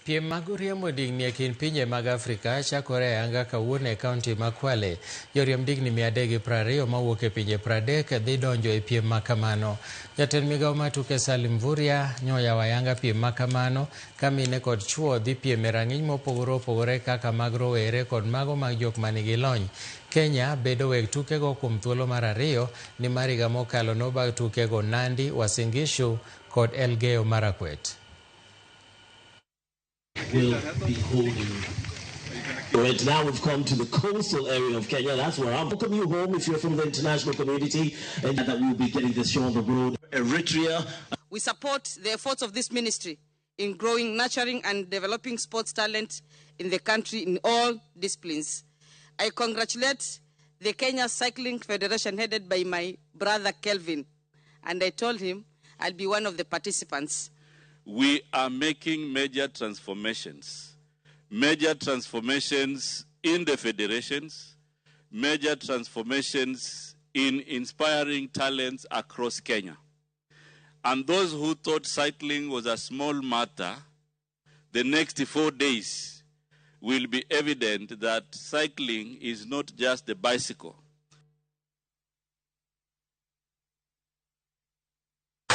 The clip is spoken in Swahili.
Piem mag riembo ndigni e kind pinje mag Afrika chakore ayanga kawuono e kaunti ma Kwale. Joriemb ndigni 320 mawuok e pinje 30 dhi donjo e piem ma kamano. Jatend migawo mar tuke Salim Mvurya nyoyawo ayanga piem ma kamano ka mine kod chwo dhi piem e rang'iny mopogore opogore kaka mag rowere kod mago mag jok manigi lony. Kenya bedo weg tukego kuom thuolo mar 2 nimar higa mokalo nobag tukego Nandi, Uasin Gishu kod Elgeyo Marakwet. Will be holding. Right now we've come to the coastal area of Kenya. That's where I'm. Welcome you home if you're from the international community, and that we'll be getting this show on the road. Eritrea. We support the efforts of this ministry in growing, nurturing, and developing sports talent in the country in all disciplines. I congratulate the Kenya Cycling Federation headed by my brother Kelvin, and I told him I'll be one of the participants. We are making major transformations in the federations, major transformations in inspiring talents across Kenya. And those who thought cycling was a small matter, the next 4 days will be evident that cycling is not just the bicycle.